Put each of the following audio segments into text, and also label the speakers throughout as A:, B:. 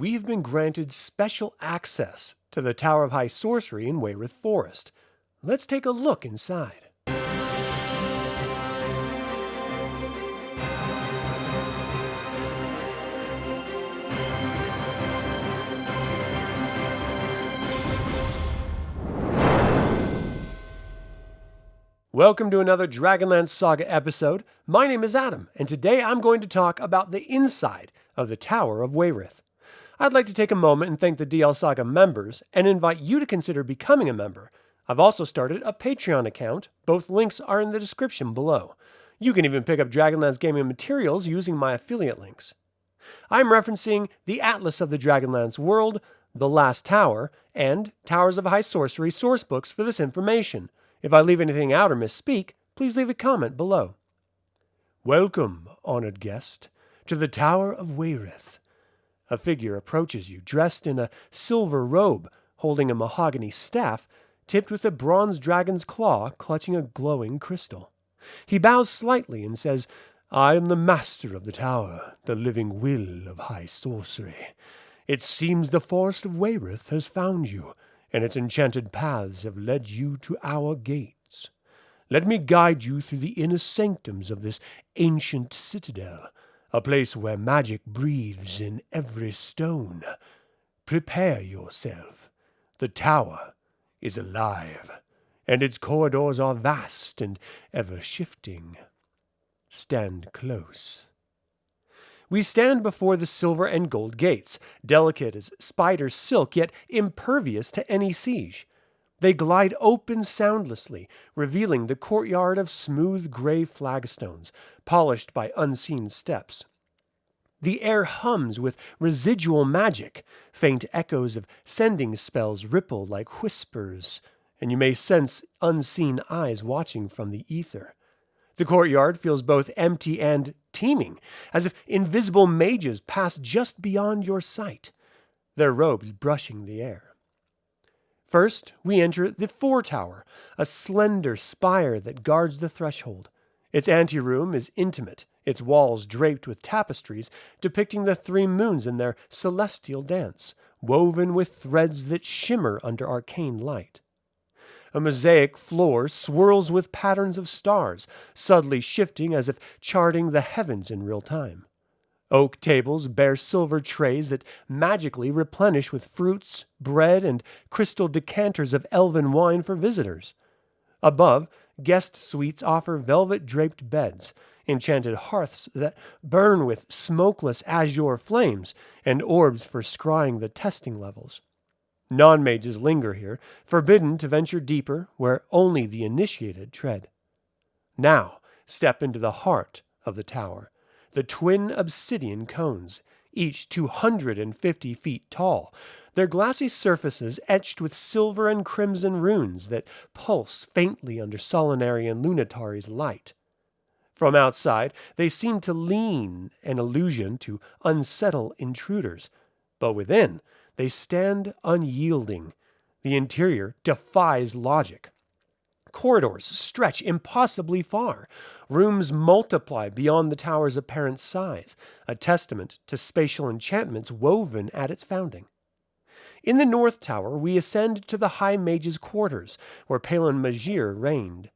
A: we have been granted special access to the Tower of High Sorcery in Wayreth Forest. Let's take a look inside. Welcome to another DragonLance Saga episode. My name is Adam, and today I'm going to talk about the inside of the Tower of Wayreth. I'd like to take a moment and thank the DL Saga members and invite you to consider becoming a member. I've also started a Patreon account. Both links are in the description below. You can even pick up Dragonlance gaming materials using my affiliate links. I'm referencing the Atlas of the Dragonlance World, The Last Tower, and Towers of High Sorcery sourcebooks for this information. If I leave anything out or misspeak, please leave a comment below. Welcome, honored guest, to the Tower of Wayreth. A figure approaches you dressed in a silver robe, holding a mahogany staff tipped with a bronze dragon's claw clutching a glowing crystal. He bows slightly and says, "I am the master of the tower, the living will of high sorcery. It seems the Forest of Wayreth has found you, and its enchanted paths have led you to our gates. Let me guide you through the inner sanctums of this ancient citadel, a place where magic breathes in every stone. Prepare yourself. The tower is alive, and its corridors are vast and ever-shifting. Stand close." We stand before the silver and gold gates, delicate as spider silk, yet impervious to any siege. They glide open soundlessly, revealing the courtyard of smooth gray flagstones, polished by unseen steps. The air hums with residual magic. Faint echoes of sending spells ripple like whispers, and you may sense unseen eyes watching from the ether. The courtyard feels both empty and teeming, as if invisible mages pass just beyond your sight, their robes brushing the air. First, we enter the foretower, a slender spire that guards the threshold. Its anteroom is intimate, its walls draped with tapestries depicting the three moons in their celestial dance, woven with threads that shimmer under arcane light. A mosaic floor swirls with patterns of stars, subtly shifting as if charting the heavens in real time. Oak tables bear silver trays that magically replenish with fruits, bread, and crystal decanters of elven wine for visitors. Above, guest suites offer velvet-draped beds, enchanted hearths that burn with smokeless azure flames, and orbs for scrying the testing levels. Non-mages linger here, forbidden to venture deeper where only the initiated tread. Now, step into the heart of the tower, the twin obsidian cones, each 250 feet tall, their glassy surfaces etched with silver and crimson runes that pulse faintly under Solinarian Lunatari's light. From outside, they seem to lean, an illusion to unsettle intruders, but within, they stand unyielding. The interior defies logic. Corridors stretch impossibly far. Rooms multiply beyond the tower's apparent size, a testament to spatial enchantments woven at its founding. In the North Tower, we ascend to the High Mage's quarters, where Palin Majir reigned.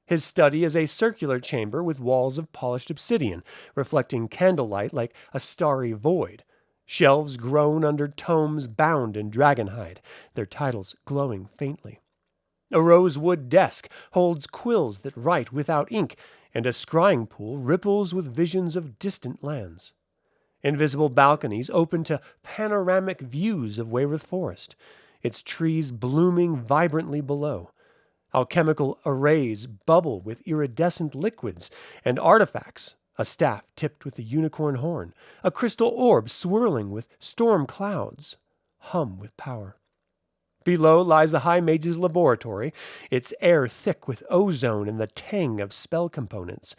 A: His study is a circular chamber with walls of polished obsidian, reflecting candlelight like a starry void. Shelves groan under tomes bound in dragonhide, their titles glowing faintly. A rosewood desk holds quills that write without ink, and a scrying pool ripples with visions of distant lands. Invisible balconies open to panoramic views of Wayreth Forest, its trees blooming vibrantly below. Alchemical arrays bubble with iridescent liquids and artifacts, a staff tipped with a unicorn horn, a crystal orb swirling with storm clouds, hum with power. Below lies the High Mage's laboratory, its air thick with ozone and the tang of spell components.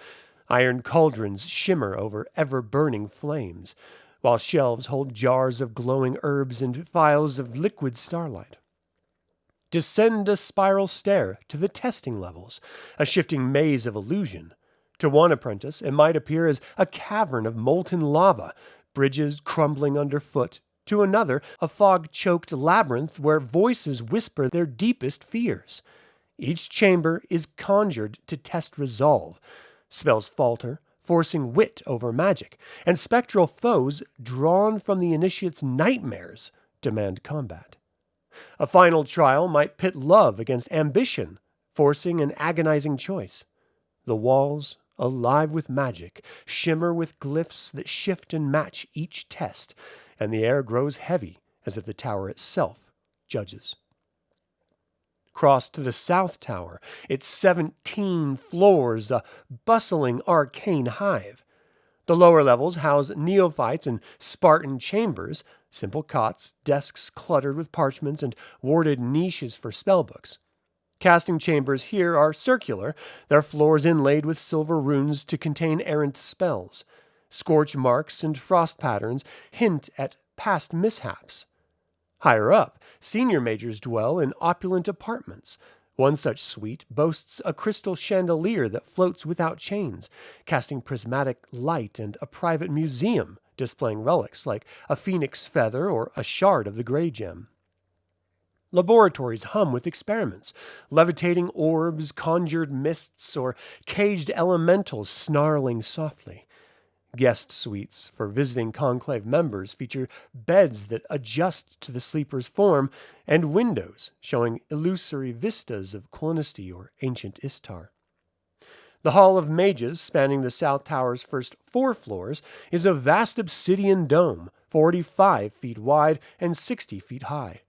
A: Iron cauldrons shimmer over ever-burning flames, while shelves hold jars of glowing herbs and vials of liquid starlight. Descend a spiral stair to the testing levels, a shifting maze of illusion. To one apprentice, it might appear as a cavern of molten lava, bridges crumbling underfoot, To another, a fog-choked labyrinth where voices whisper their deepest fears. Each chamber is conjured to test resolve. Spells falter, forcing wit over magic, and spectral foes, drawn from the initiate's nightmares, demand combat. A final trial might pit love against ambition, forcing an agonizing choice. The walls, alive with magic, shimmer with glyphs that shift and match each test, and the air grows heavy as if the tower itself judges. Cross to the South Tower, its 17 floors, a bustling arcane hive. The lower levels house neophytes in Spartan chambers, simple cots, desks cluttered with parchments, and warded niches for spellbooks. Casting chambers here are circular, their floors inlaid with silver runes to contain errant spells. Scorch marks and frost patterns hint at past mishaps. Higher up, senior mages dwell in opulent apartments. One such suite boasts a crystal chandelier that floats without chains, casting prismatic light, and a private museum displaying relics like a phoenix feather or a shard of the gray gem. Laboratories hum with experiments, levitating orbs, conjured mists, or caged elementals snarling softly. Guest suites for visiting conclave members feature beds that adjust to the sleeper's form and windows showing illusory vistas of Colonisty or ancient Istar. The Hall of Mages, spanning the South Tower's first 4 floors, is a vast obsidian dome, 45 feet wide and 60 feet high.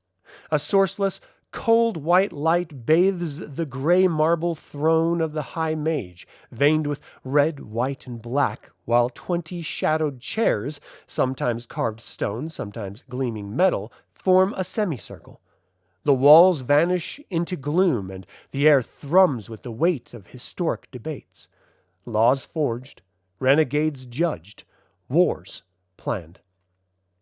A: A sourceless, cold white light bathes the gray marble throne of the High Mage, veined with red, white, and black, while 20 shadowed chairs, sometimes carved stone, sometimes gleaming metal, form a semicircle. The walls vanish into gloom, and the air thrums with the weight of historic debates. Laws forged, renegades judged, wars planned.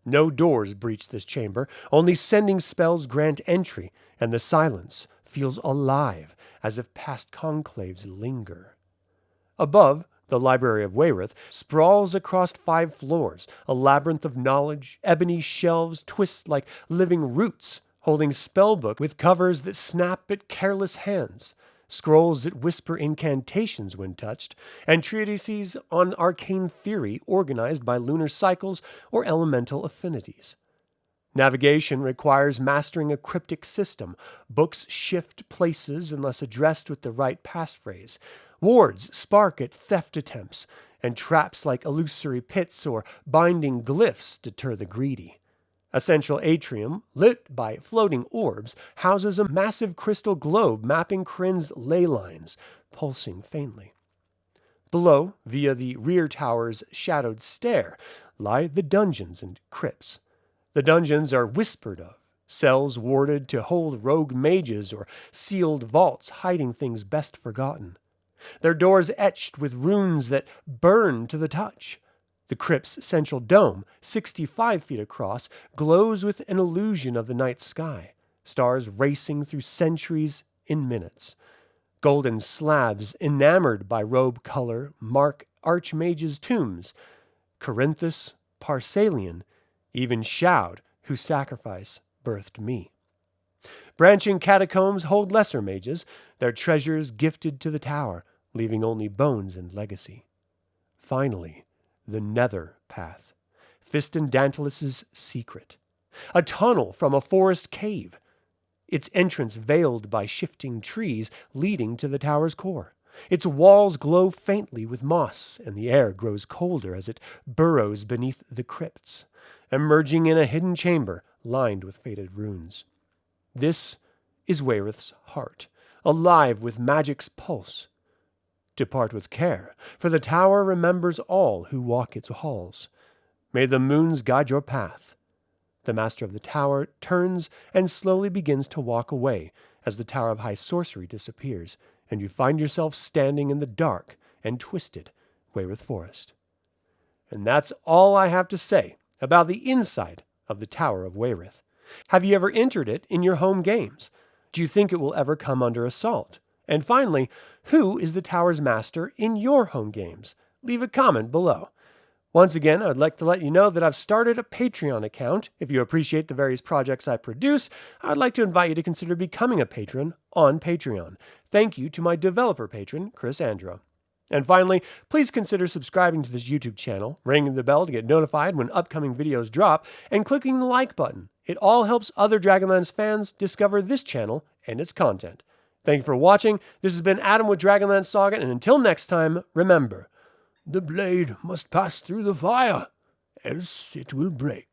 A: No doors breach this chamber, only sending spells grant entry, and the silence feels alive, as if past conclaves linger. Above, the Library of Wayreth sprawls across 5 floors, a labyrinth of knowledge. Ebony shelves twist like living roots, holding spellbook with covers that snap at careless hands, scrolls that whisper incantations when touched, and treatises on arcane theory organized by lunar cycles or elemental affinities. Navigation requires mastering a cryptic system. Books shift places unless addressed with the right passphrase. Wards spark at theft attempts, and traps like illusory pits or binding glyphs deter the greedy. A central atrium, lit by floating orbs, houses a massive crystal globe mapping Krynn's ley lines, pulsing faintly. Below, via the rear tower's shadowed stair, lie the dungeons and crypts. The dungeons are whispered of, cells warded to hold rogue mages or sealed vaults hiding things best forgotten. Their doors etched with runes that burn to the touch. The crypt's central dome, 65 feet across, glows with an illusion of the night sky, stars racing through centuries in minutes. Golden slabs, enamored by robe color, mark archmages' tombs. Corinthus, Parsalian, even Shoud, whose sacrifice birthed me. Branching catacombs hold lesser mages, their treasures gifted to the tower, leaving only bones and legacy. Finally, the Nether Path, Fiston Dantalus's secret. A tunnel from a forest cave, its entrance veiled by shifting trees leading to the tower's core. Its walls glow faintly with moss, and the air grows colder as it burrows beneath the crypts, emerging in a hidden chamber lined with faded runes. This is Wayreth's heart, alive with magic's pulse. Depart with care, for the tower remembers all who walk its halls. May the moons guide your path. The master of the tower turns and slowly begins to walk away as the Tower of High Sorcery disappears, and you find yourself standing in the dark and twisted Wayreth Forest. And that's all I have to say about the inside of the Tower of Wayreth. Have you ever entered it in your home games? Do you think it will ever come under assault? And finally, who is the tower's master in your home games? Leave a comment below. Once again, I'd like to let you know that I've started a Patreon account. If you appreciate the various projects I produce, I'd like to invite you to consider becoming a patron on Patreon. Thank you to my developer patron, Chris Androu. And finally, please consider subscribing to this YouTube channel, ringing the bell to get notified when upcoming videos drop, and clicking the like button. It all helps other Dragonlance fans discover this channel and its content. Thank you for watching. This has been Adam with DragonLance Saga, and until next time, remember, the blade must pass through the fire, else it will break.